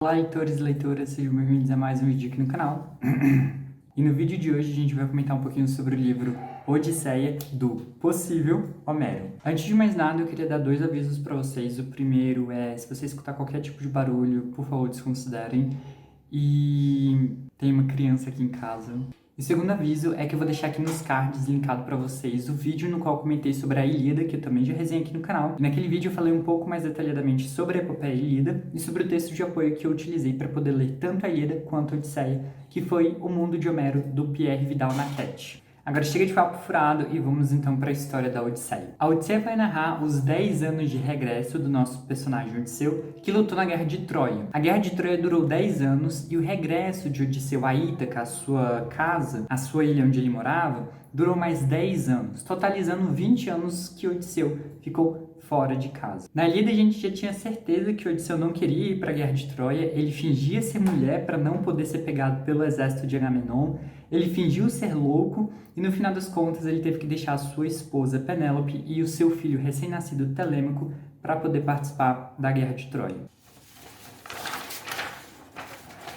Olá, leitores e leitoras, sejam bem-vindos a mais um vídeo aqui no canal. E no vídeo de hoje a gente vai comentar um pouquinho sobre o livro Odisseia, do possível Homero. Antes de mais nada, eu queria dar dois avisos para vocês. O primeiro é, se você escutar qualquer tipo de barulho, por favor, desconsiderem. E tem uma criança aqui em casa. E o segundo aviso é que eu vou deixar aqui nos cards linkado para vocês o vídeo no qual eu comentei sobre a Ilíada, que eu também já resenhei aqui no canal. E naquele vídeo eu falei um pouco mais detalhadamente sobre a epopeia Ilíada e sobre o texto de apoio que eu utilizei para poder ler tanto a Ilíada quanto a Odisseia, que foi O Mundo de Homero, do Pierre Vidal-Naquette. Agora chega de papo furado e vamos então para a história da Odisseia. A Odisseia vai narrar os 10 anos de regresso do nosso personagem Odisseu, que lutou na Guerra de Troia. A Guerra de Troia durou 10 anos e o regresso de Odisseu a Ítaca, a sua casa, a sua ilha onde ele morava, durou mais 10 anos, totalizando 20 anos que Odisseu ficou fora de casa. Na Ilíada a gente já tinha certeza que Odisseu não queria ir para a Guerra de Troia, ele fingia ser mulher para não poder ser pegado pelo exército de Agamenon, ele fingiu ser louco e no final das contas ele teve que deixar a sua esposa Penélope e o seu filho recém-nascido Telêmaco para poder participar da Guerra de Troia.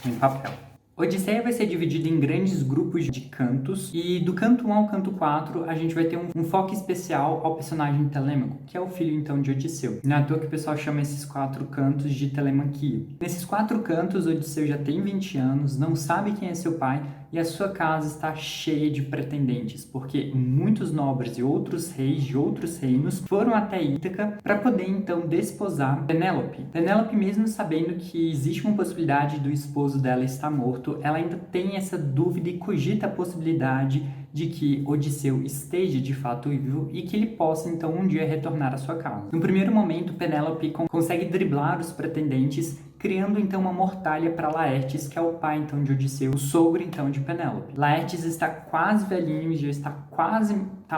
Em papel. Odisseia vai ser dividida em grandes grupos de cantos, e do canto 1 ao canto 4 a gente vai ter um foco especial ao personagem Telêmaco, que é o filho então de Odisseu. Não é à toa que o pessoal chama esses 4 cantos de Telemaquia. Nesses 4 cantos, Odisseu já tem 20 anos, não sabe quem é seu pai, e a sua casa está cheia de pretendentes, porque muitos nobres e outros reis de outros reinos foram até Ítaca para poder então desposar Penélope. Penélope, mesmo sabendo que existe uma possibilidade do esposo dela estar morto, ela ainda tem essa dúvida e cogita a possibilidade de que Odisseu esteja de fato vivo e que ele possa então um dia retornar à sua casa. No primeiro momento, Penélope consegue driblar os pretendentes, criando então uma mortalha para Laertes, que é o pai então de Odisseu, o sogro então de Penélope. Laertes está quase velhinho, já está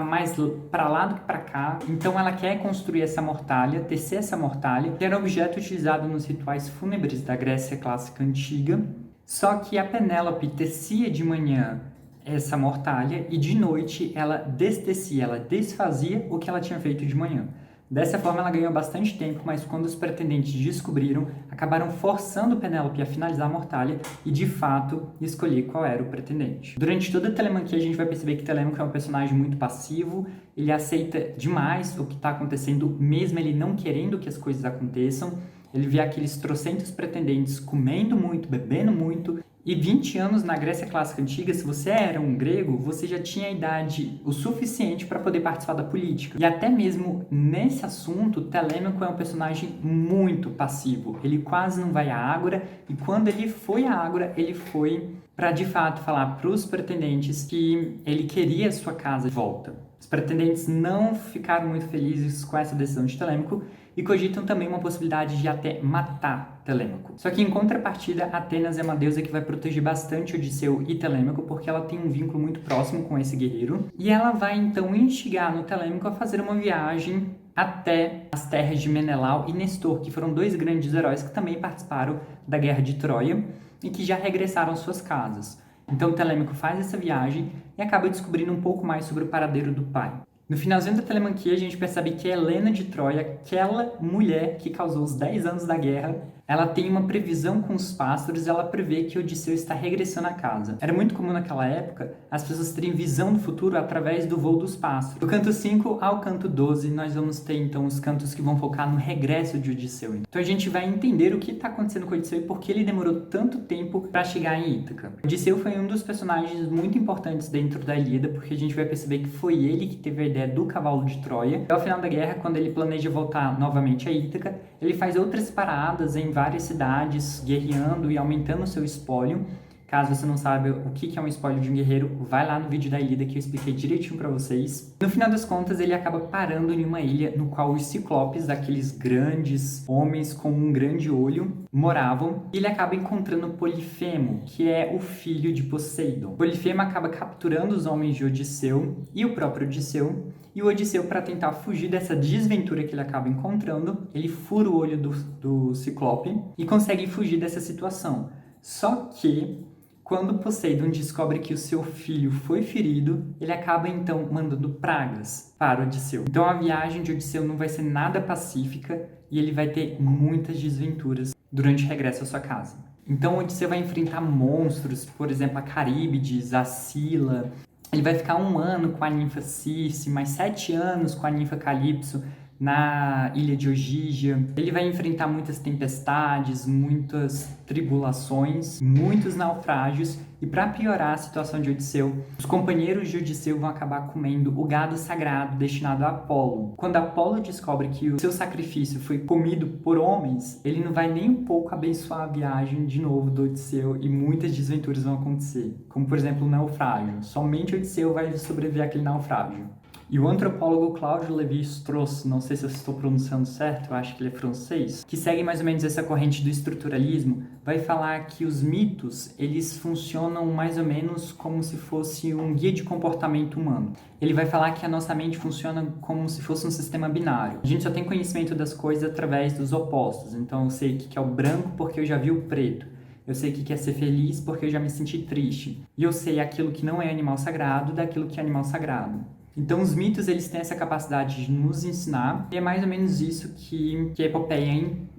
mais para lá do que para cá, então ela quer construir essa mortalha, tecer essa mortalha, que era objeto utilizado nos rituais fúnebres da Grécia clássica antiga, só que a Penélope tecia de manhã essa mortalha e de noite ela destecia, ela desfazia o que ela tinha feito de manhã. Dessa forma ela ganhou bastante tempo, mas quando os pretendentes descobriram, acabaram forçando Penélope a finalizar a mortalha e de fato escolher qual era o pretendente. Durante toda a Telemaquia a gente vai perceber que Telêmaco é um personagem muito passivo, ele aceita demais o que está acontecendo, mesmo ele não querendo que as coisas aconteçam. Ele vê aqueles trocentos pretendentes comendo muito, bebendo muito. E 20 anos na Grécia Clássica Antiga, se você era um grego, você já tinha a idade o suficiente para poder participar da política. E até mesmo nesse assunto, Telêmaco é um personagem muito passivo. Ele quase não vai à Ágora, e quando ele foi à Ágora, ele foi para de fato falar para os pretendentes que ele queria a sua casa de volta. Os pretendentes não ficaram muito felizes com essa decisão de Telêmaco e cogitam também uma possibilidade de até matar Telêmaco. Só que em contrapartida, Atenas é uma deusa que vai proteger bastante Odisseu e Telêmaco, porque ela tem um vínculo muito próximo com esse guerreiro, e ela vai então instigar no Telêmaco a fazer uma viagem até as terras de Menelau e Nestor, que foram 2 grandes heróis que também participaram da Guerra de Troia e que já regressaram às suas casas. Então Telêmaco faz essa viagem e acaba descobrindo um pouco mais sobre o paradeiro do pai. No finalzinho da Telemaquia, a gente percebe que Helena de Troia, aquela mulher que causou os 10 anos da guerra, ela tem uma previsão com os pássaros e ela prevê que Odisseu está regressando à casa. Era muito comum naquela época as pessoas terem visão do futuro através do voo dos pássaros. Do canto 5 ao canto 12, nós vamos ter então os cantos que vão focar no regresso de Odisseu. Então a gente vai entender o que está acontecendo com Odisseu e por que ele demorou tanto tempo para chegar em Ítaca. Odisseu foi um dos personagens muito importantes dentro da Ilíada, porque a gente vai perceber que foi ele que teve a ideia do cavalo de Troia. E ao final da guerra, quando ele planeja voltar novamente a Ítaca, ele faz outras paradas em várias cidades, guerreando e aumentando o seu espólio. Caso você não saiba o que é um espólio de um guerreiro, vai lá no vídeo da Ilíada que eu expliquei direitinho para vocês. No final das contas, ele acaba parando em uma ilha no qual os ciclopes, aqueles grandes homens com um grande olho, moravam. E ele acaba encontrando Polifemo, que é o filho de Poseidon. Polifemo acaba capturando os homens de Odisseu e o próprio Odisseu. E o Odisseu, para tentar fugir dessa desventura que ele acaba encontrando, ele fura o olho do Ciclope e consegue fugir dessa situação. Só que, quando Poseidon descobre que o seu filho foi ferido, ele acaba então mandando pragas para Odisseu. Então a viagem de Odisseu não vai ser nada pacífica e ele vai ter muitas desventuras durante o regresso à sua casa. Então, Odisseu vai enfrentar monstros, por exemplo, a Caríbides, a Scylla. Ele vai ficar 1 ano com a ninfa Circe, mais 7 anos com a ninfa Calypso na ilha de Ogígia. Ele vai enfrentar muitas tempestades, muitas tribulações, muitos naufrágios. E para piorar a situação de Odisseu, os companheiros de Odisseu vão acabar comendo o gado sagrado destinado a Apolo. Quando Apolo descobre que o seu sacrifício foi comido por homens, ele não vai nem um pouco abençoar a viagem de novo do Odisseu e muitas desventuras vão acontecer, como por exemplo o naufrágio. Somente Odisseu vai sobreviver àquele naufrágio. E o antropólogo Claude Lévi-Strauss, não sei se eu estou pronunciando certo, eu acho que ele é francês, que segue mais ou menos essa corrente do estruturalismo, vai falar que os mitos, eles funcionam mais ou menos como se fosse um guia de comportamento humano. Ele vai falar que a nossa mente funciona como se fosse um sistema binário. A gente só tem conhecimento das coisas através dos opostos. Então eu sei o que é o branco porque eu já vi o preto. Eu sei o que é ser feliz porque eu já me senti triste. E eu sei aquilo que não é animal sagrado daquilo que é animal sagrado. Então os mitos eles têm essa capacidade de nos ensinar e é mais ou menos isso que a epopeia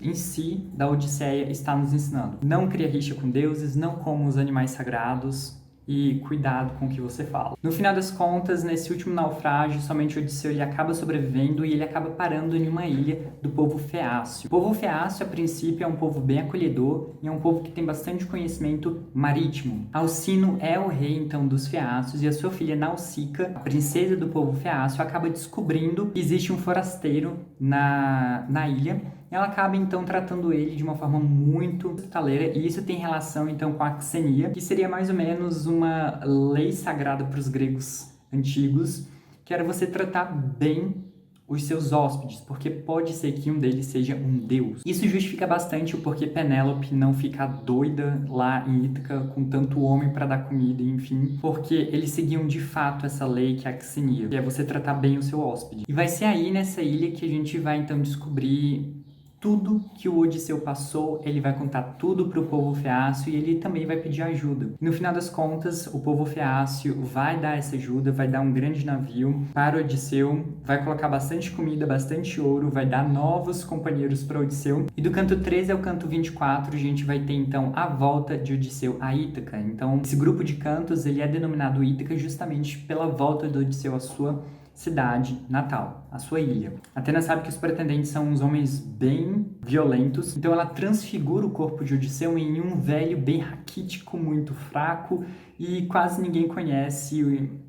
em si da Odisseia está nos ensinando. Não cria rixa com deuses, não coma os animais sagrados e cuidado com o que você fala. No final das contas, nesse último naufrágio, somente Odisseu ele acaba sobrevivendo e ele acaba parando em uma ilha do povo feácio. O povo feácio, a princípio, é um povo bem acolhedor e é um povo que tem bastante conhecimento marítimo. Alcino é o rei, então, dos feácios e a sua filha Nausica, a princesa do povo feácio, acaba descobrindo que existe um forasteiro na ilha. Ela acaba, então, tratando ele de uma forma muito hospitaleira, e isso tem relação, então, com a xenia, que seria mais ou menos uma lei sagrada para os gregos antigos, que era você tratar bem os seus hóspedes, porque pode ser que um deles seja um deus. Isso justifica bastante o porquê Penélope não fica doida lá em Ítaca com tanto homem para dar comida, enfim, porque eles seguiam de fato essa lei que é a xenia, que é você tratar bem o seu hóspede. E vai ser aí nessa ilha que a gente vai, então, descobrir tudo que o Odisseu passou, ele vai contar tudo para o povo feácio e ele também vai pedir ajuda. No final das contas, o povo feácio vai dar essa ajuda, vai dar um grande navio para Odisseu, vai colocar bastante comida, bastante ouro, vai dar novos companheiros para Odisseu. E do canto 13 ao canto 24, a gente vai ter então a volta de Odisseu a Ítaca. Então, esse grupo de cantos, ele é denominado Ítaca justamente pela volta do Odisseu à sua cidade natal, a sua ilha. Atenas sabe que os pretendentes são uns homens bem violentos, então ela transfigura o corpo de Odisseu em um velho bem raquítico, muito fraco, e quase ninguém conhece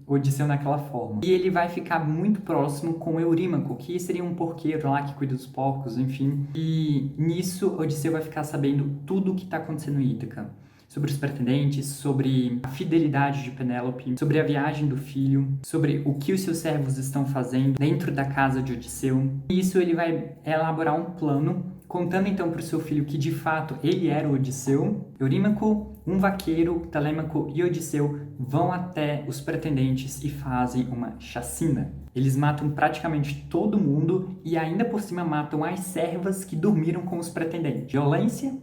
o Odisseu naquela forma. E ele vai ficar muito próximo com Eurímaco, que seria um porqueiro lá que cuida dos porcos, enfim. E nisso Odisseu vai ficar sabendo tudo o que está acontecendo em Ítaca. Sobre os pretendentes, sobre a fidelidade de Penélope, sobre a viagem do filho, sobre o que os seus servos estão fazendo dentro da casa de Odisseu. E isso ele vai elaborar um plano, contando então para o seu filho que de fato ele era o Odisseu. Eurímaco, um vaqueiro, Telêmaco e Odisseu vão até os pretendentes e fazem uma chacina. Eles matam praticamente todo mundo e ainda por cima matam as servas que dormiram com os pretendentes. Violência?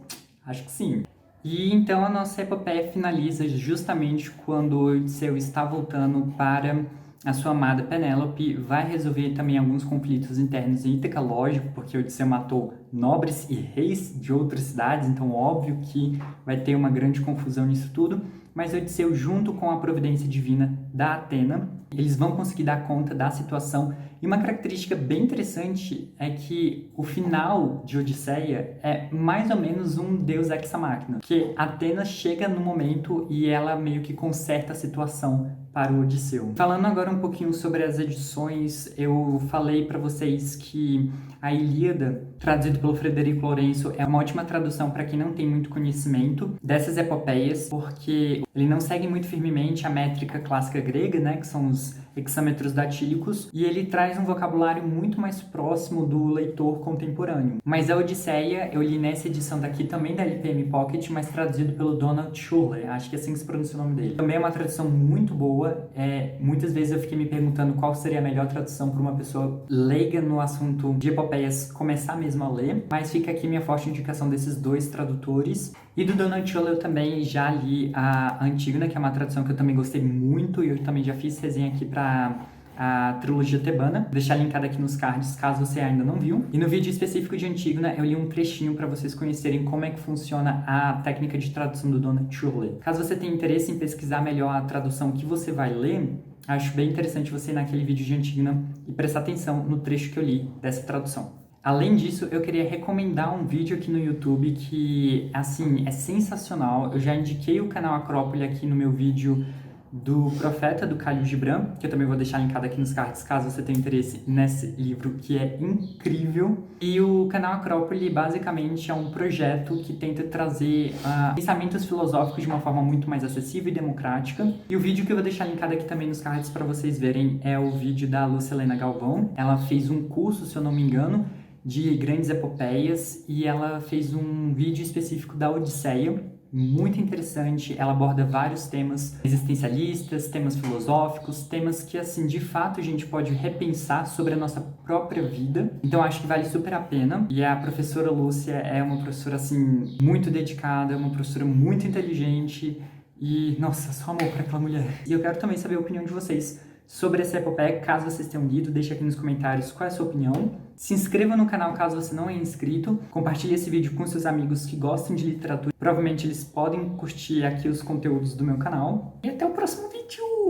Acho que sim. E então a nossa epopeia finaliza justamente quando Odisseu está voltando para a sua amada Penélope, vai resolver também alguns conflitos internos em Ítaca, lógico, porque Odisseu matou nobres e reis de outras cidades, então óbvio que vai ter uma grande confusão nisso tudo, mas Odisseu, junto com a providência divina da Atena, eles vão conseguir dar conta da situação. E uma característica bem interessante é que o final de Odisseia é mais ou menos um deus ex machina, que Atena chega no momento e ela meio que conserta a situação para o Odisseu. Falando agora um pouquinho sobre as edições, eu falei para vocês que a Ilíada, traduzido pelo Frederico Lourenço, é uma ótima tradução para quem não tem muito conhecimento dessas epopeias, porque ele não segue muito firmemente a métrica clássica grega, né, que são os hexâmetros datílicos, e ele traz um vocabulário muito mais próximo do leitor contemporâneo. Mas a Odisseia, eu li nessa edição daqui também da LPM Pocket, mas traduzido pelo Donald Schuller, acho que é assim que se pronuncia o nome dele. Também é uma tradução muito boa, muitas vezes eu fiquei me perguntando qual seria a melhor tradução para uma pessoa leiga no assunto de epopeias começar mesmo a ler, mas fica aqui minha forte indicação desses dois tradutores. E do Donald Schuller eu também já li a Antígona, que é uma tradução que eu também gostei muito, e eu também já fiz resenha aqui para a trilogia tebana. Vou deixar linkado aqui nos cards, caso você ainda não viu. E no vídeo específico de Antígona, eu li um trechinho para vocês conhecerem como é que funciona a técnica de tradução do Donald Shirley. Caso você tenha interesse em pesquisar melhor a tradução que você vai ler, acho bem interessante você ir naquele vídeo de Antígona e prestar atenção no trecho que eu li dessa tradução. Além disso, eu queria recomendar um vídeo aqui no YouTube que, assim, é sensacional. Eu já indiquei o canal Acrópole aqui no meu vídeo do Profeta, do Khalil Gibran, que eu também vou deixar linkado aqui nos cards, caso você tenha interesse nesse livro, que é incrível. E o canal Acrópole, basicamente, é um projeto que tenta trazer pensamentos filosóficos de uma forma muito mais acessível e democrática. E o vídeo que eu vou deixar linkado aqui também nos cards para vocês verem é o vídeo da Lucilena Galvão. Ela fez um curso, se eu não me engano, de grandes epopeias, e ela fez um vídeo específico da Odisseia, muito interessante. Ela aborda vários temas existencialistas, temas filosóficos, temas que, assim, de fato a gente pode repensar sobre a nossa própria vida. Então acho que vale super a pena. E a professora Lúcia é uma professora, assim, muito dedicada, é uma professora muito inteligente e, nossa, só amor para aquela mulher. E eu quero também saber a opinião de vocês sobre essa epopeia, caso vocês tenham lido, deixe aqui nos comentários qual é a sua opinião. Se inscreva no canal caso você não é inscrito, compartilhe esse vídeo com seus amigos que gostam de literatura, provavelmente eles podem curtir aqui os conteúdos do meu canal. E até o próximo vídeo!